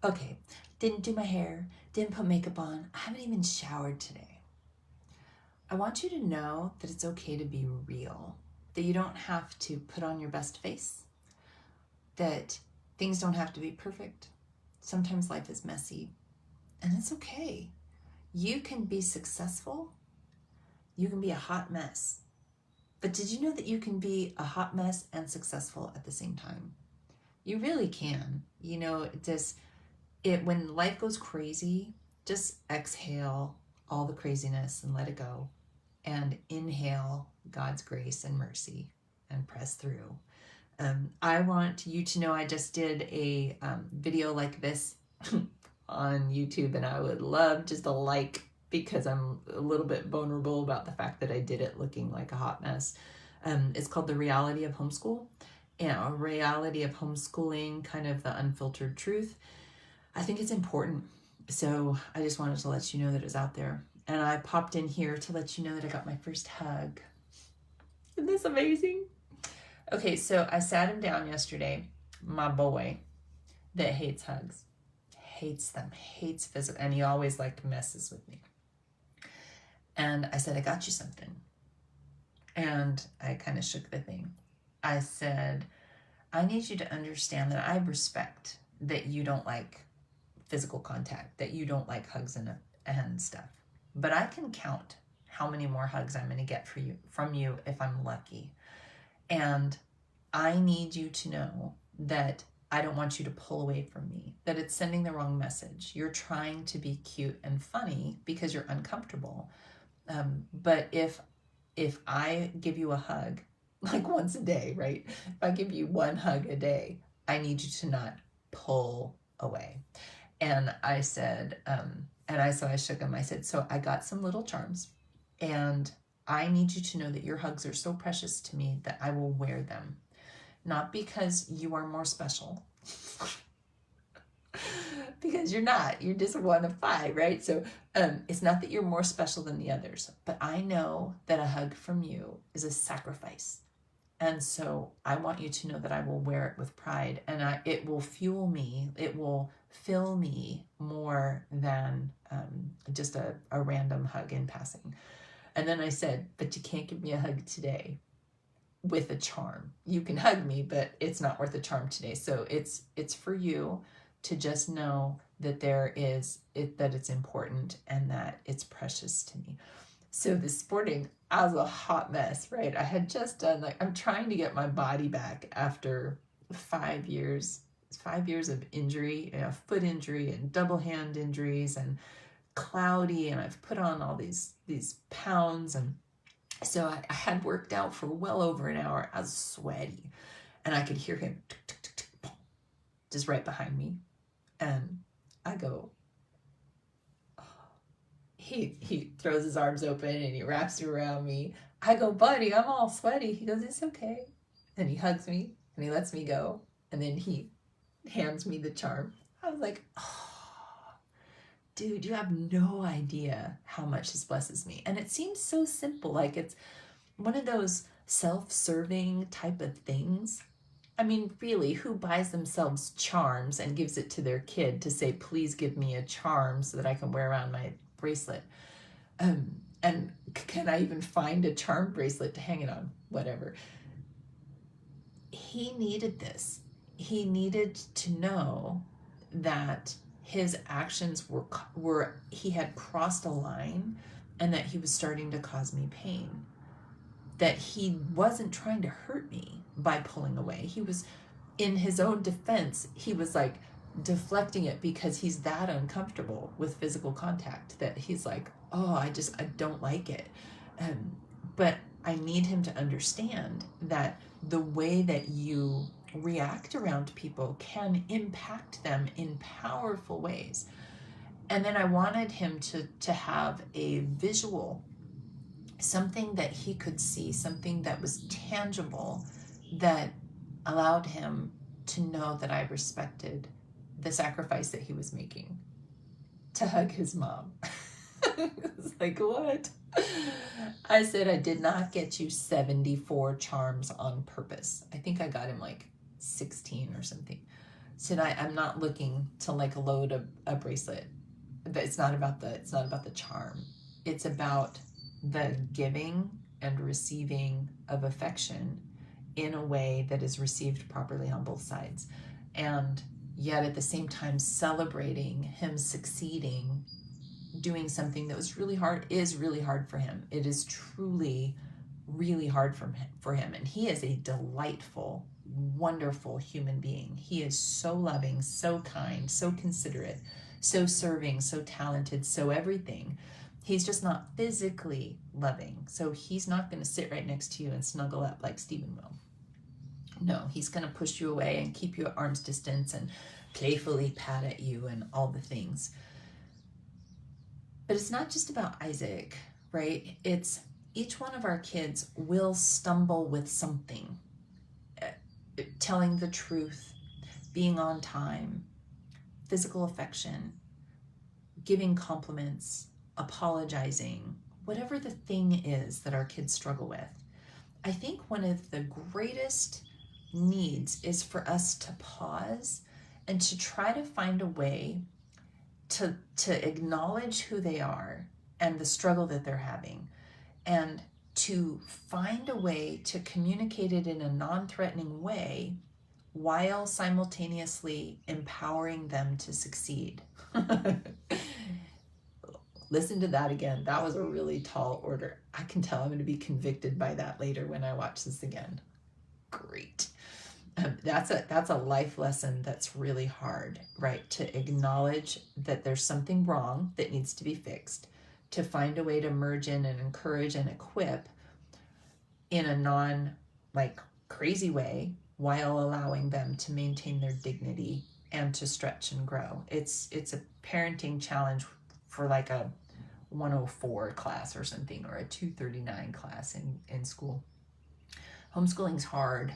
Okay, didn't do my hair, didn't put makeup on, I haven't even showered today. I want you to know that it's okay to be real, that you don't have to put on your best face, that things don't have to be perfect. Sometimes life is messy, and it's okay. You can be successful, you can be a hot mess. But did you know that you can be a hot mess and successful at the same time? You really can. You know, when life goes crazy, just exhale all the craziness and let it go. And inhale God's grace and mercy and press through. I want you to know I just did a video like this on YouTube, and I would love just a like, because I'm a little bit vulnerable about the fact that I did it looking like a hot mess. It's called The Reality of Homeschool, a reality of homeschooling, kind of the unfiltered truth. I think it's important. So I just wanted to let you know that it was out there. And I popped in here to let you know that I got my first hug. Isn't this amazing? Okay, so I sat him down yesterday, my boy that hates hugs, hates them, hates physical, and he always like messes with me. And I said, I got you something. And I kind of shook the thing. I said, I need you to understand that I respect that you don't like physical contact, that you don't like hugs and stuff. But I can count how many more hugs I'm going to get from you if I'm lucky. And I need you to know that I don't want you to pull away from me, that it's sending the wrong message. You're trying to be cute and funny because you're uncomfortable. But if I give you a hug, like once a day, right? If I give you one hug a day, I need you to not pull away. And I said, so I shook him. I said, so I got some little charms, and I need you to know that your hugs are so precious to me that I will wear them. Not because you are more special, because you're not. You're just one of 5, right? So it's not that you're more special than the others, but I know that a hug from you is a sacrifice. And so I want you to know that I will wear it with pride, and it will fuel me. It will fill me more than just a random hug in passing. And then I said, but you can't give me a hug today with a charm. You can hug me, but it's not worth a charm today. So it's for you to just know that that it's important and that it's precious to me. So this morning, I was a hot mess, right? I had just done, I'm trying to get my body back after 5 years of injury, foot injury and double hand injuries and cloudy, and I've put on all these pounds, and so I had worked out for well over an hour. I was sweaty, and I could hear him just right behind me, and I go, he throws his arms open and he wraps around me. I go, buddy, I'm all sweaty. He goes, it's okay. And he hugs me and he lets me go, and then he hands me the charm. I was like, oh, dude, you have no idea how much this blesses me. And it seems so simple, like it's one of those self-serving type of things. I mean, really, who buys themselves charms and gives it to their kid to say, please give me a charm so that I can wear around my bracelet? And can I even find a charm bracelet to hang it on? Whatever. He needed this. He needed to know that his actions were he had crossed a line, and that he was starting to cause me pain. That he wasn't trying to hurt me by pulling away. He was, in his own defense, he was like deflecting it because he's that uncomfortable with physical contact that he's like, oh, I don't like it. But I need him to understand that the way that you react around people can impact them in powerful ways. And then I wanted him to have a visual, something that he could see, something that was tangible, that allowed him to know that I respected the sacrifice that he was making to hug his mom. It's like, what? I said, I did not get you 74 charms on purpose. I think I got him like 16 or something. I'm not looking to like load a bracelet. It's not about the charm. It's about the giving and receiving of affection in a way that is received properly on both sides. And yet at the same time celebrating him succeeding, doing something that was really hard, is really hard for him. It is truly really hard for him. And he is a delightful, wonderful human being. He is so loving, so kind, so considerate, so serving, so talented, so everything. He's just not physically loving. So he's not going to sit right next to you and snuggle up like Stephen will. No, he's going to push you away and keep you at arm's distance and playfully pat at you and all the things. But it's not just about Isaac, right? It's each one of our kids will stumble with something. Telling the truth, being on time, physical affection, giving compliments, apologizing, whatever the thing is that our kids struggle with. I think one of the greatest needs is for us to pause and to try to find a way to acknowledge who they are and the struggle that they're having, and to find a way to communicate it in a non-threatening way while simultaneously empowering them to succeed. Listen to that again. That was a really tall order. I can tell I'm going to be convicted by that later when I watch this again. Great. That's a life lesson that's really hard, right? To acknowledge that there's something wrong that needs to be fixed, to find a way to merge in and encourage and equip in a non-crazy way while allowing them to maintain their dignity and to stretch and grow. It's a parenting challenge for like a 104 class or something, or a 239 class in school. Homeschooling's hard.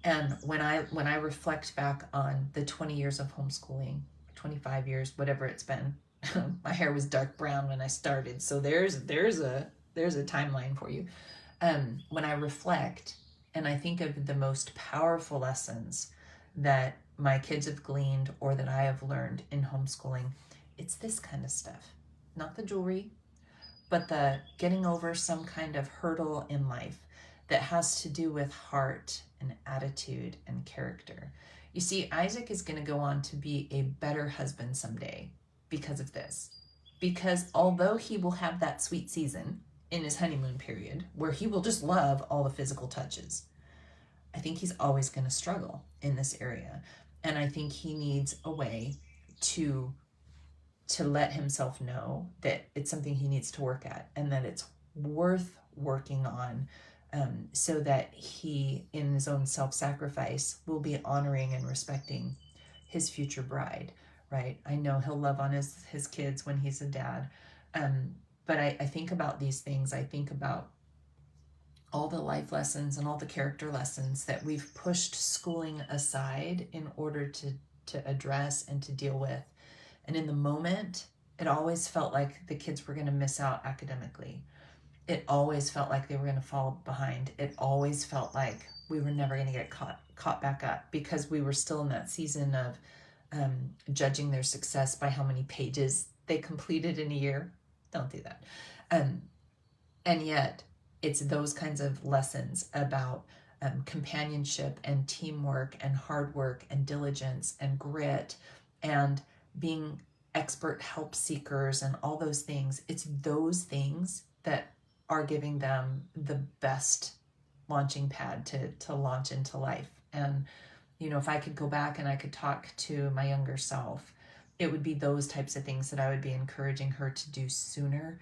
And when I reflect back on the 20 years of homeschooling, 25 years, whatever it's been, my hair was dark brown when I started. So there's a timeline for you. When I reflect and I think of the most powerful lessons that my kids have gleaned or that I have learned in homeschooling, it's this kind of stuff. Not the jewelry, but the getting over some kind of hurdle in life that has to do with heart and attitude and character. You see, Isaac is going to go on to be a better husband someday because of this. Because although he will have that sweet season in his honeymoon period where he will just love all the physical touches, I think he's always going to struggle in this area. And I think he needs a way to let himself know that it's something he needs to work at and that it's worth working on, so that he, in his own self-sacrifice, will be honoring and respecting his future bride, right? I know he'll love on his kids when he's a dad. But I think about these things. I think about all the life lessons and all the character lessons that we've pushed schooling aside in order to address and to deal with. And in the moment, it always felt like the kids were going to miss out academically. It always felt like they were going to fall behind. It always felt like we were never going to get caught back up, because we were still in that season of judging their success by how many pages they completed in a year. Don't do that. And yet, it's those kinds of lessons about companionship and teamwork and hard work and diligence and grit and being expert help seekers and all those things. It's those things that are giving them the best launching pad to launch into life. And, you know, if I could go back and I could talk to my younger self, it would be those types of things that I would be encouraging her to do sooner.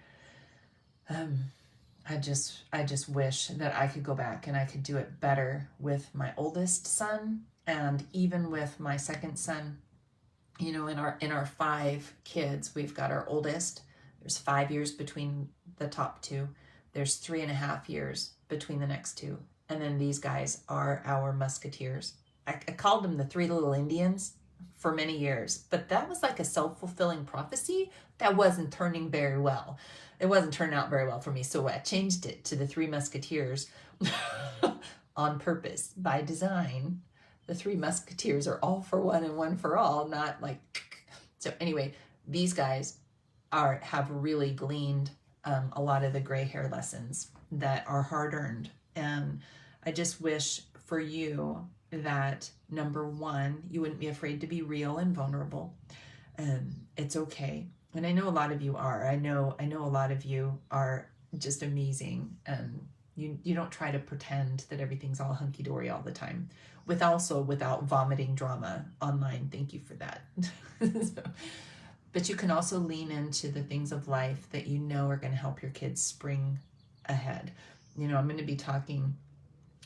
I just wish that I could go back and I could do it better with my oldest son, and even with my second son. You know, in our 5 kids, we've got our oldest. There's 5 years between the top 2. There's 3.5 years between the next 2. And then these guys are our musketeers. I called them the 3 little Indians for many years, but that was like a self-fulfilling prophecy that wasn't turning very well. It wasn't turning out very well for me. So I changed it to the 3 musketeers on purpose, by design. the Three Musketeers are all for one and one for all, not like, so anyway, these guys have really gleaned a lot of the gray hair lessons that are hard earned. And I just wish for you that, number one, you wouldn't be afraid to be real and vulnerable. It's okay. And I know a lot of you are. I know a lot of you are just amazing. And you don't try to pretend that everything's all hunky-dory all the time, without vomiting drama online. Thank you for that. But you can also lean into the things of life that you know are going to help your kids spring ahead. You know, I'm going to be talking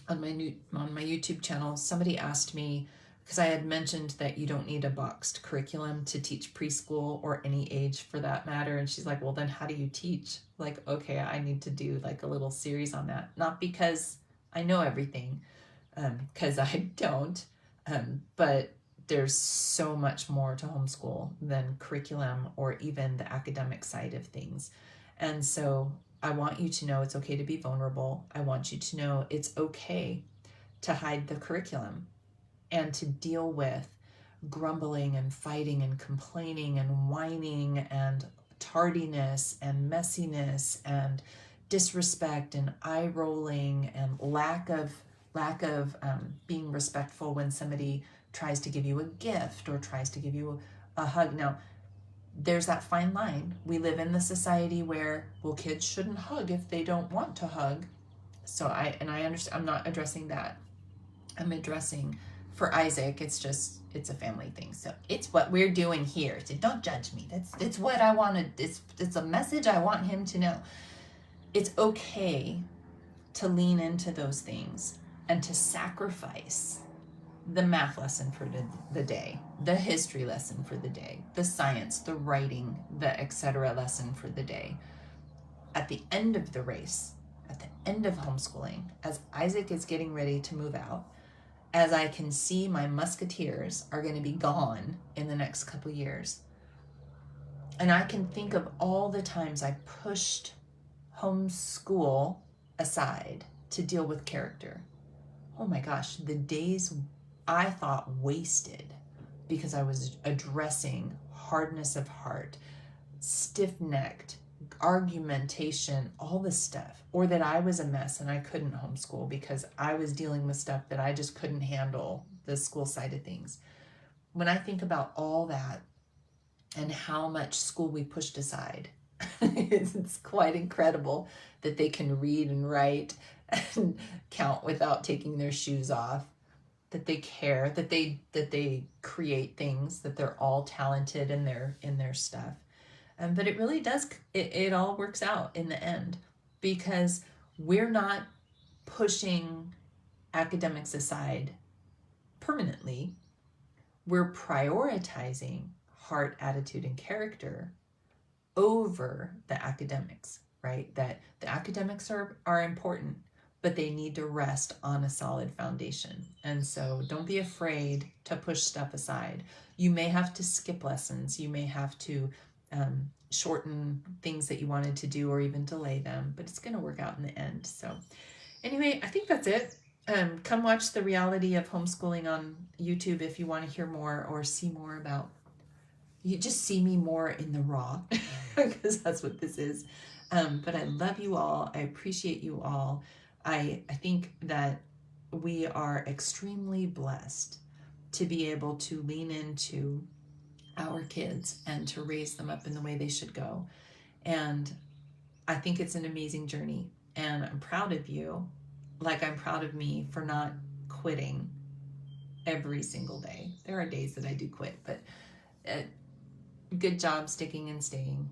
on my YouTube channel. Somebody asked me, because I had mentioned that you don't need a boxed curriculum to teach preschool or any age for that matter. And she's like, well, then how do you teach? Like, okay, I need to do like a little series on that. Not because I know everything, because I don't, but there's so much more to homeschool than curriculum or even the academic side of things. And so I want you to know it's okay to be vulnerable. I want you to know it's okay to hide the curriculum and to deal with grumbling and fighting and complaining and whining and tardiness and messiness and disrespect and eye rolling and lack of being respectful when somebody tries to give you a gift or tries to give you a hug. Now, there's that fine line. We live in the society where, well, kids shouldn't hug if they don't want to hug. So I understand. I'm not addressing that. I'm addressing, for Isaac, it's a family thing. So it's what we're doing here. So don't judge me. It's what I want to, it's a message I want him to know. It's okay to lean into those things and to sacrifice the math lesson for the day, the history lesson for the day, the science, the writing, the etc. lesson for the day. At the end of the race, at the end of homeschooling, as Isaac is getting ready to move out, as I can see my musketeers are going to be gone in the next couple years, and I can think of all the times I pushed homeschool aside to deal with character. Oh my gosh, the days I thought wasted because I was addressing hardness of heart, stiff-necked, argumentation, all this stuff, or that I was a mess and I couldn't homeschool because I was dealing with stuff that I just couldn't handle, the school side of things. When I think about all that and how much school we pushed aside, it's quite incredible that they can read and write and count without taking their shoes off, that they care, that they create things, that they're all talented in their stuff. But it really does, it all works out in the end, because we're not pushing academics aside permanently. We're prioritizing heart, attitude, and character over the academics, right? That the academics are important, but they need to rest on a solid foundation. And so don't be afraid to push stuff aside. You may have to skip lessons. You may have to shorten things that you wanted to do or even delay them, but it's going to work out in the end. So anyway, I think that's it. Come watch The Reality of Homeschooling on YouTube if you want to hear more or see more about, you just see me more in the raw, because that's what this is. But I love you all. I appreciate you all. I think that we are extremely blessed to be able to lean into our kids and to raise them up in the way they should go. And I think it's an amazing journey. And I'm proud of you, like I'm proud of me for not quitting every single day. There are days that I do quit, but good job sticking and staying.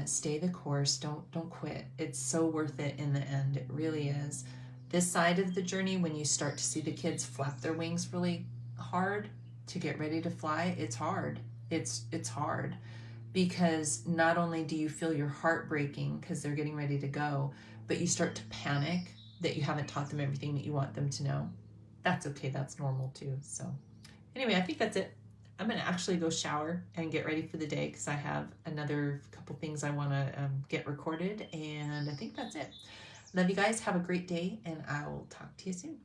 Stay the course. Don't quit. It's so worth it in the end. It really is. This side of the journey, when you start to see the kids flap their wings really hard to get ready to fly, it's hard. It's hard, because not only do you feel your heart breaking because they're getting ready to go, but you start to panic that you haven't taught them everything that you want them to know. That's okay. That's normal too. So anyway, I think that's it. I'm going to actually go shower and get ready for the day because I have another couple things I want to get recorded, and I think that's it. Love you guys. Have a great day, and I will talk to you soon.